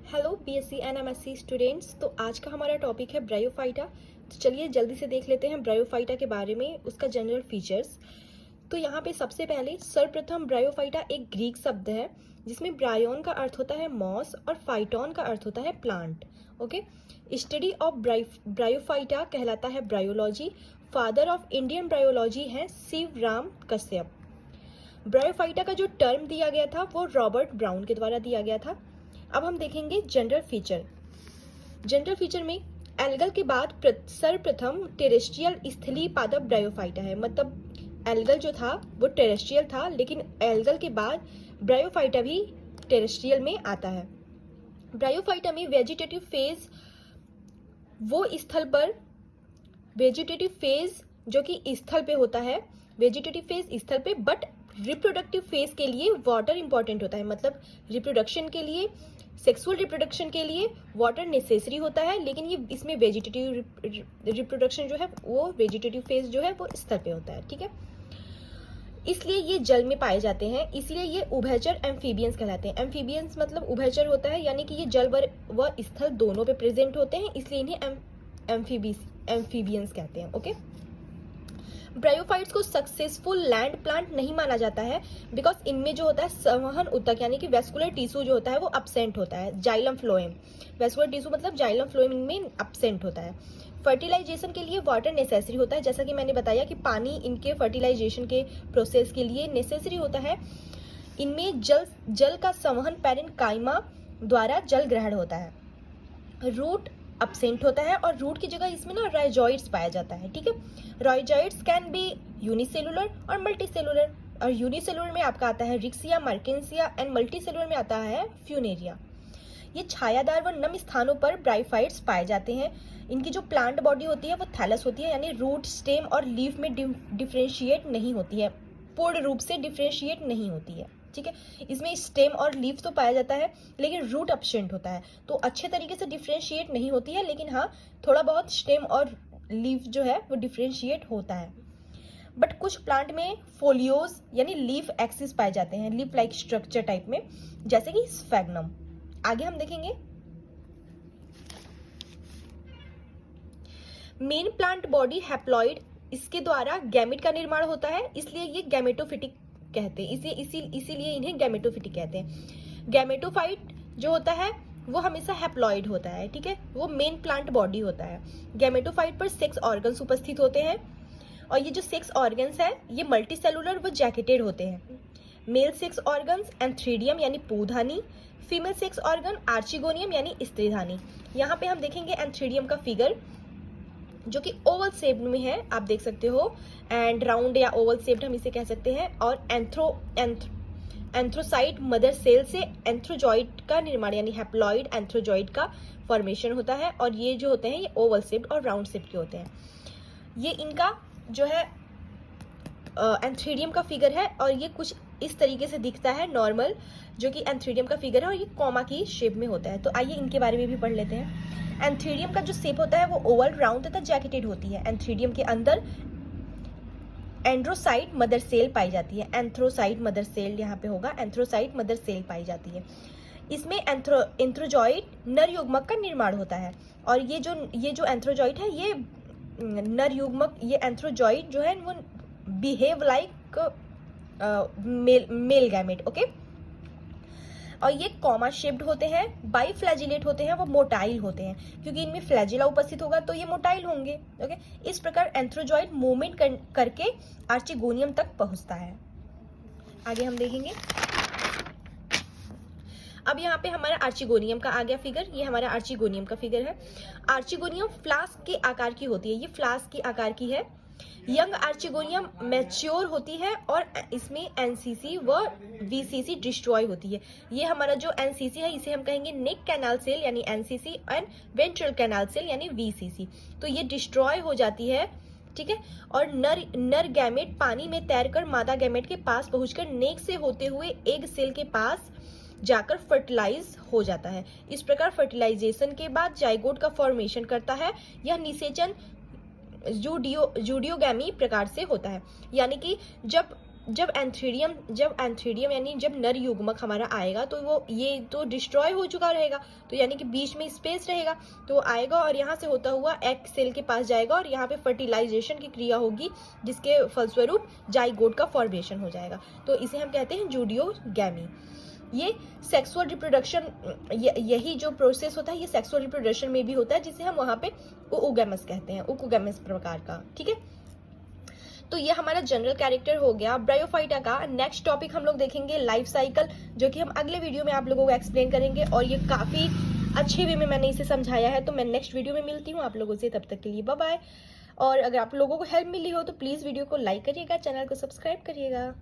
Hello BSc and MSc students. तो आज का हमारा टॉपिक है ब्रायोफाइटा। तो चलिए जल्दी से देख लेते हैं ब्रायोफाइटा के बारे में, उसका जनरल फीचर्स। तो यहाँ पे सबसे पहले सर्वप्रथम ब्रायोफाइटा एक ग्रीक शब्द है जिसमें ब्रायोन का अर्थ होता है मॉस और फाइटोन का अर्थ होता है plant. Okay, study of bryophyta कहलाता है bryology. Father of Indian bryology है शिवराम कश्यप। ब्रायोफाइटा का जो टर्म दिया गया था वो रॉबर्ट ब्राउन के द्वारा दिया गया था। अब हम देखेंगे जनरल फीचर। जनरल फीचर में एल्गल के बाद सर्वप्रथम टेरेस्ट्रियल स्थलीय पादप ब्रायोफाइटा है। मतलब एल्गल जो था वो टेरेस्ट्रियल था, लेकिन एल्गल के बाद ब्रायोफाइटा भी टेरेस्ट्रियल में आता है। ब्रायोफाइटा में वेजिटेटिव फेज वो स्थल पर वेजिटेटिव फेज जो कि स्थल पे होता है, वेजिटेटिव फेज स्थल पे, बट रिप्रोडक्टिव फेज के लिए वाटर इंपॉर्टेंट होता है। मतलब रिप्रोडक्शन के लिए, सेक्सुअल रिप्रोडक्शन के लिए वाटर नेसेसरी होता है, लेकिन ये इसमें वेजिटेटिव रिप्रोडक्शन जो है वो वेजिटेटिव फेज जो है वो स्थल पे होता है। ठीक है, इसलिए ये जल में पाए जाते हैं, इसलिए ये उभयचर एम्फीबियंस कहलाते हैं। एम्फीबियंस मतलब उभयचर होता है, यानी कि ये जल व स्थल दोनों पे प्रेजेंट होते हैं, इसलिए इन्हें एम्फीबियंस कहते हैं। ओके, ब्रायोफाइट्स को सक्सेसफुल लैंड प्लांट नहीं माना जाता है बिकॉज इनमें जो होता है संवहन ऊतक यानी कि वेस्कुलर टिश्यू जो होता है वो अब्सेंट होता है। जाइलम फ्लोएम, वेस्कुलर टिश्यू मतलब जाइलम फ्लोएम इनमें अब्सेंट होता है। फर्टिलाइजेशन के लिए वाटर नेसेसरी होता है, जैसा कि मैंने बताया कि पानी इनके फर्टिलाइजेशन के प्रोसेस के लिए नेसेसरी होता है। इनमें जल का संवहन पैरेन्काइमा द्वारा जल ग्रहण होता है। रूट अब्सेंट होता है और रूट की जगह इसमें ना राइजॉइड्स पाया जाता है। ठीक है, राइजॉइड्स कैन बी यूनिसेलुलर और मल्टीसेलुलर। और यूनिसेलुलर में आपका आता है रिक्सिया, मर्केंसिया एंड मल्टीसेलुलर में आता है फ्यूनेरिया। ये छायादार व नम स्थानों पर ब्रायोफाइट्स पाए जाते हैं। इनकी जो प्लांट बॉडी होती है वो थैलस होती है, यानी रूट, स्टेम और लीफ में डिफ्रेंशिएट नहीं होती है, पूर्ण रूप से डिफ्रेंशिएट नहीं होती है। ठीक है, इसमें स्टेम और लीफ तो पाया जाता है लेकिन रूट अब्सेंट होता है, तो अच्छे तरीके से डिफ्रेंशिएट नहीं होती है, लेकिन हाँ थोड़ा बहुत स्टेम और लीफ जो है वो डिफ्रेंशिएट होता है। बट कुछ प्लांट में फोलियोज यानी लीफ एक्सिस पाए जाते हैं, लीफ लाइक स्ट्रक्चर टाइप में, जैसे कि स्फैग्नम। आगे हम देखेंगे मेन प्लांट बॉडी हैप्लॉइड, इसके द्वारा गैमेट का निर्माण होता है, इसलिए ये गैमेटोफिटिक कहते हैं, इसीलिए इन्हें गैमेटोफिटिक कहते हैं। गैमेटोफाइट जो होता है वो हमेशा हैप्लॉइड होता है। ठीक है, वो मेन प्लांट बॉडी होता है। गैमेटोफाइट पर सेक्स ऑर्गन्स उपस्थित होते हैं और ये जो सेक्स ऑर्गन्स है ये मल्टी सेलुलर व जैकेटेड होते हैं। मेल सेक्स ऑर्गन्स एंथ्रीडियम यानी पूधानी, फीमेल सेक्स ऑर्गन आर्चिगोनियम यानी स्त्रीधानी। यहाँ पे हम देखेंगे एंथ्रीडियम का फिगर जो कि ओवल शेप में है, आप देख सकते हो, एंड राउंड या ओवल शेप्ड हम इसे कह सकते हैं। और एंथ्रोसाइट मदर सेल से एंथ्रोजॉइड का निर्माण यानी हैप्लॉइड एंथ्रोजॉइड का फॉर्मेशन होता है, और ये जो होते हैं ये ओवल शेप्ड और राउंड शेप के होते हैं। ये इनका जो है एंथ्रीडियम का फिगर है और ये कुछ इस तरीके से दिखता है नॉर्मल, जो कि एंथ्रीडियम का फिगर है और ये कॉमा की शेप में होता है। तो आइए इनके बारे में भी पढ़ लेते हैं। एंथ्रीडियम का जो शेप होता है वो ओवल, राउंड तथा जैकेटेड होती है। एंथ्रीडियम के अंदर एंड्रोसाइट मदर सेल पाई जाती है। एंथ्रोसाइट मदर सेल यहाँ पे होगा, एंथ्रोसाइट मदर सेल पाई जाती है। इसमें एंथ्रोजॉइड नर युग्मक का निर्माण होता है, और ये जो एंथ्रोजॉइड है ये नर युग्मक, ये एंथ्रोजॉइड जो है वो behave like male gamete. Okay, और ये कॉमा शेप्ड होते हैं, बाई फ्लैजिलेट होते हैं, वो मोटाइल होते हैं, क्योंकि इनमें फ्लैजिला उपस्थित होगा तो ये मोटाइल होंगे। ओके, इस प्रकार एंथ्रोजॉइड मूवमेंट करके आर्चिगोनियम तक पहुंचता है। आगे हम देखेंगे। अब यहाँ पे हमारा आर्चिगोनियम का आ गया फिगर, ये हमारा आर्चिगोनियम का फिगर है। आर्चिगोनियम फ्लास्क के आकार की होती है, ये फ्लास्क के आकार की है। यंग आर्चिगोनियम मैच्योर होती है और इसमें एनसीसी व वीसीसी डिस्ट्रॉय होती है। ये हमारा जो एनसीसी है इसे हम कहेंगे नेक कैनाल सेल यानी NCC, and ventral canal cell यानी वीसीसी। तो ये डिस्ट्रॉय हो जाती है। ठीक है, और नर गैमेट पानी में तैरकर मादा गैमेट के पास पहुंचकर नेक से होते हुए एग सेल के पास जाकर फर्टिलाइज हो जाता है। इस प्रकार फर्टिलाइजेशन के बाद जाइगोट का फॉर्मेशन करता है। यह निषेचन जूडियोगैमी प्रकार से होता है, यानी कि जब जब एंथ्रीडियम यानी जब नर युग्मक हमारा आएगा तो वो ये तो डिस्ट्रॉय हो चुका रहेगा, तो यानी कि बीच में स्पेस रहेगा, तो वो आएगा और यहाँ से होता हुआ एग सेल के पास जाएगा और यहाँ पे फर्टिलाइजेशन की क्रिया होगी, जिसके फलस्वरूप जाइगोट का फॉर्मेशन हो जाएगा। तो इसे हम कहते हैं जूडियोगैमी। ये सेक्सुअल रिप्रोडक्शन, यही जो प्रोसेस होता है ये सेक्सुअल रिप्रोडक्शन में भी होता है, जिसे हम वहाँ पे ओगैमस कहते हैं, ओकोगैमस प्रकार का। ठीक है, तो ये हमारा जनरल कैरेक्टर हो गया ब्रायोफाइटा का। नेक्स्ट टॉपिक हम लोग देखेंगे लाइफ साइकिल, जो कि हम अगले वीडियो में आप लोगों को एक्सप्लेन करेंगे, और ये काफ़ी अच्छे वे में मैंने इसे समझाया है। तो मैं नेक्स्ट वीडियो में मिलती हूँ आप लोगों से, तब तक के लिए बाय बाय। और अगर आप लोगों को हेल्प मिली हो तो प्लीज़ वीडियो को लाइक करिएगा, चैनल को सब्सक्राइब करिएगा।